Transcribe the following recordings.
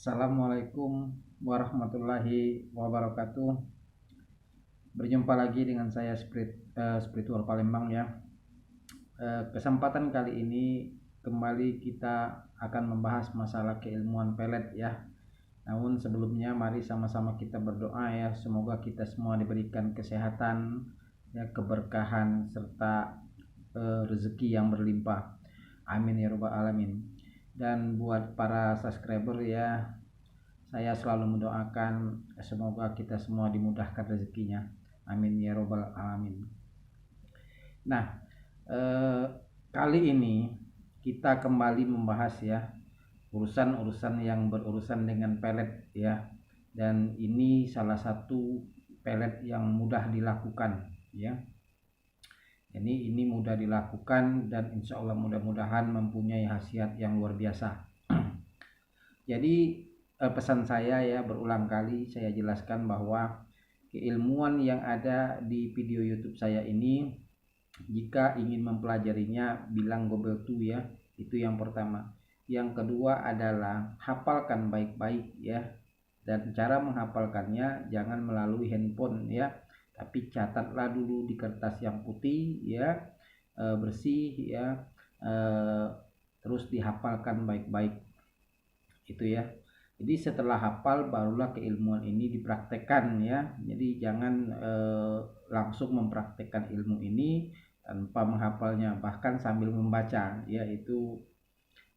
Assalamualaikum warahmatullahi wabarakatuh. Berjumpa lagi dengan saya Spiritual Palembang ya. Kesempatan kali ini kembali kita akan membahas masalah keilmuan pelet ya. Namun sebelumnya mari sama-sama kita berdoa ya, semoga kita semua diberikan kesehatan ya, keberkahan serta rezeki yang berlimpah. Amin ya rabbal alamin. Dan buat para subscriber ya, saya selalu mendoakan semoga kita semua dimudahkan rezekinya. Amin ya robbal alamin. Nah, kali ini kita kembali membahas ya urusan-urusan yang berurusan dengan pelet ya. Dan ini salah satu pelet yang mudah dilakukan ya. Jadi ini mudah dilakukan dan insya Allah mudah-mudahan mempunyai khasiat yang luar biasa. Jadi pesan saya ya, berulang kali saya jelaskan bahwa keilmuan yang ada di video YouTube saya ini, jika ingin mempelajarinya bilang Google tuh ya, itu yang pertama. Yang kedua adalah hafalkan baik-baik ya, dan cara menghafalkannya jangan melalui handphone ya, tapi catatlah dulu di kertas yang putih ya, bersih ya, terus dihafalkan baik-baik itu ya. Jadi setelah hafal barulah keilmuan ini dipraktekkan ya. Jadi jangan langsung mempraktekkan ilmu ini tanpa menghafalnya, bahkan sambil membaca ya, itu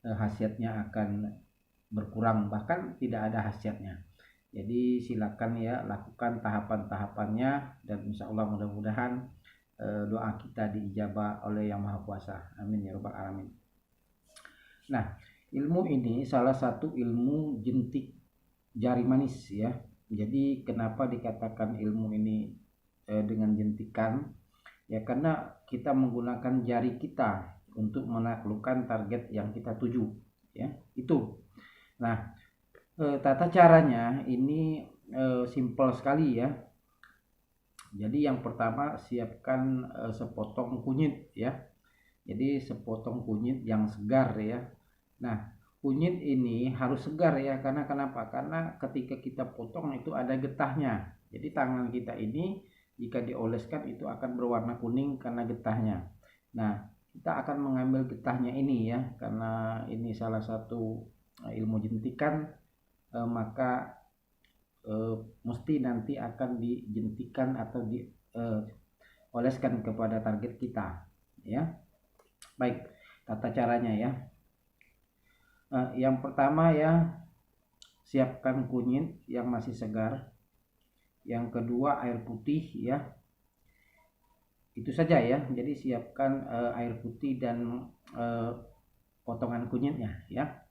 khasiatnya akan berkurang, bahkan tidak ada khasiatnya. Jadi silakan ya, lakukan tahapan-tahapannya dan insya Allah mudah-mudahan doa kita diijabah oleh Yang Maha Kuasa. Amin ya rabbal alamin. Nah, ilmu ini salah satu ilmu jentik jari manis ya. Jadi kenapa dikatakan ilmu ini dengan jentikan? Ya karena kita menggunakan jari kita untuk menaklukkan target yang kita tuju ya. Itu. Nah, tata caranya ini simpel sekali ya. Jadi yang pertama siapkan sepotong kunyit ya. Jadi sepotong kunyit yang segar ya. Nah, kunyit ini harus segar ya, karena kenapa? Karena ketika kita potong itu ada getahnya. Jadi tangan kita ini jika dioleskan itu akan berwarna kuning karena getahnya. Nah, kita akan mengambil getahnya ini ya, karena ini salah satu ilmu jentikan, maka mesti nanti akan dijentikan atau dioleskan kepada target kita ya. Baik, tata caranya ya. Yang pertama ya, siapkan kunyit yang masih segar. Yang kedua air putih ya. Itu saja ya. Jadi siapkan air putih dan potongan kunyitnya ya.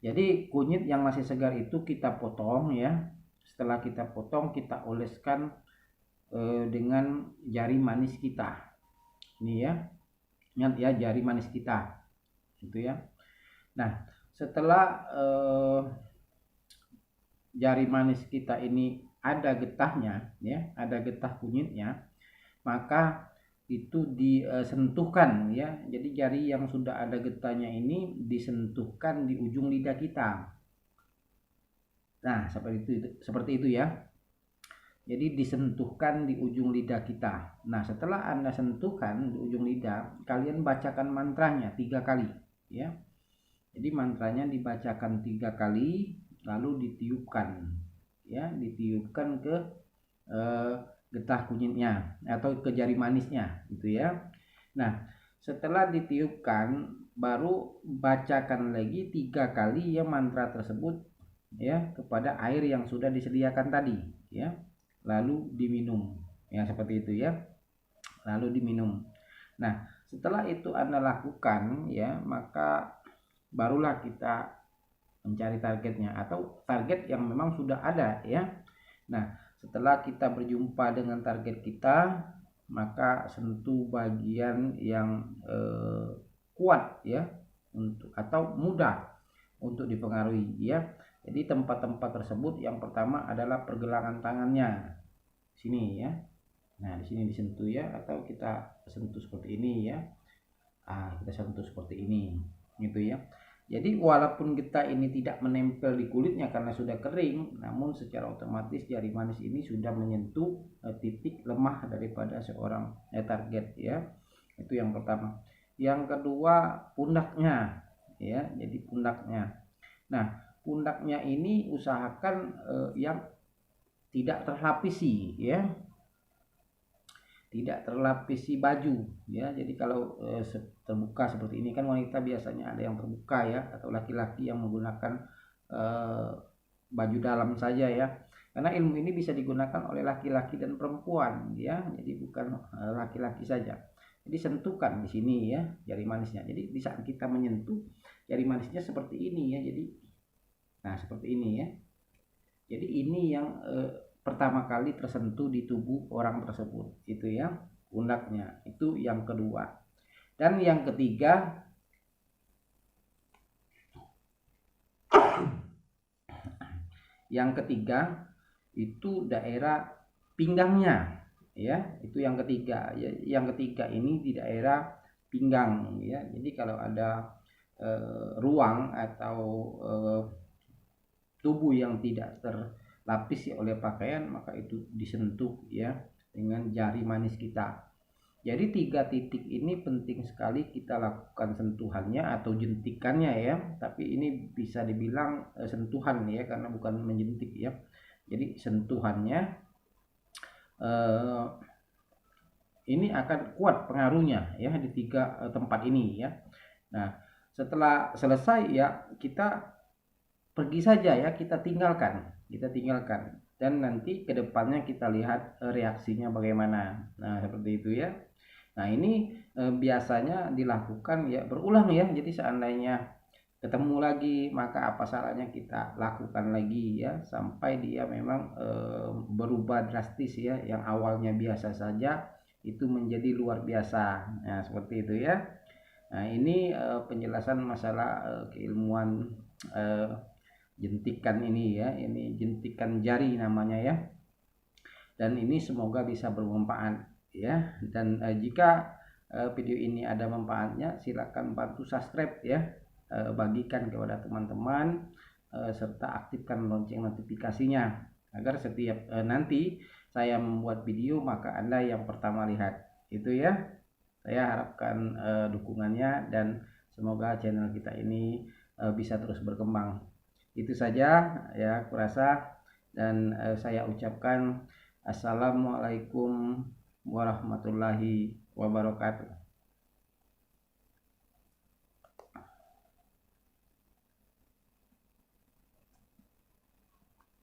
Jadi kunyit yang masih segar itu kita potong ya. Setelah kita potong kita oleskan dengan jari manis kita. Ini ya. Ingat ya, jari manis kita. Gitu ya. Nah, setelah jari manis kita ini ada getahnya ya, ada getah kunyitnya, maka itu disentuhkan ya. Jadi jari yang sudah ada getahnya ini disentuhkan di ujung lidah kita. Nah, seperti itu ya. Jadi disentuhkan di ujung lidah kita. Nah, setelah Anda sentuhkan di ujung lidah, kalian bacakan mantranya 3 kali ya. Jadi mantranya dibacakan 3 kali lalu ditiupkan ya, ditiupkan ke getah kunyitnya atau ke jari manisnya gitu ya. Nah, setelah ditiupkan baru bacakan lagi 3 kali ya mantra tersebut ya kepada air yang sudah disediakan tadi ya. Lalu diminum ya, seperti itu ya. Lalu diminum. Nah, setelah itu Anda lakukan ya, maka barulah kita mencari targetnya atau target yang memang sudah ada ya. Nah, setelah kita berjumpa dengan target kita, maka sentuh bagian yang kuat ya, untuk atau mudah untuk dipengaruhi ya. Jadi tempat-tempat tersebut yang pertama adalah pergelangan tangannya. Sini ya. Nah, di sini disentuh ya, atau kita sentuh seperti ini ya. Kita sentuh seperti ini gitu ya. Jadi walaupun kita ini tidak menempel di kulitnya karena sudah kering, namun secara otomatis jari manis ini sudah menyentuh titik lemah daripada seorang target ya. Itu yang pertama. Yang kedua, pundaknya ya. Jadi pundaknya. Nah, pundaknya ini usahakan yang tidak terlapisi ya. Tidak terlapisi baju ya. Jadi kalau terbuka seperti ini kan wanita biasanya ada yang terbuka ya, atau laki-laki yang menggunakan baju dalam saja ya. Karena ilmu ini bisa digunakan oleh laki-laki dan perempuan ya. Jadi bukan laki-laki saja. Jadi sentuhkan di sini ya jari manisnya. Jadi di saat kita menyentuh jari manisnya seperti ini ya. Jadi nah seperti ini ya. Jadi ini yang pertama kali tersentuh di tubuh orang tersebut, itu ya pundaknya. Itu yang kedua. Dan yang ketiga, itu daerah pinggangnya ya. Itu yang ketiga ya. Yang ketiga ini di daerah pinggang ya. Jadi kalau ada ruang atau tubuh yang tidak terlapisi oleh pakaian, maka itu disentuh ya dengan jari manis kita. Jadi 3 titik ini penting sekali kita lakukan sentuhannya atau jentikannya ya. Tapi ini bisa dibilang sentuhan ya, karena bukan menjentik ya. Jadi sentuhannya ini akan kuat pengaruhnya ya di 3 tempat ini ya. Nah, setelah selesai ya kita pergi saja ya, kita tinggalkan dan nanti kedepannya kita lihat reaksinya bagaimana. Nah seperti itu ya. Nah ini biasanya dilakukan ya berulang ya. Jadi seandainya ketemu lagi, maka apa salahnya kita lakukan lagi ya, sampai dia memang berubah drastis ya. Yang awalnya biasa saja itu menjadi luar biasa. Nah seperti itu ya. Nah ini penjelasan masalah keilmuan jentikan ini ya. Ini jentikan jari namanya ya. Dan ini semoga bisa bermanfaat ya. Dan jika video ini ada manfaatnya, silakan bantu subscribe ya, bagikan kepada teman-teman, serta aktifkan lonceng notifikasinya agar setiap nanti saya membuat video maka Anda yang pertama lihat. Itu ya. Saya harapkan dukungannya dan semoga channel kita ini bisa terus berkembang. Itu saja ya kurasa, dan saya ucapkan assalamualaikum warahmatullahi wabarakatuh.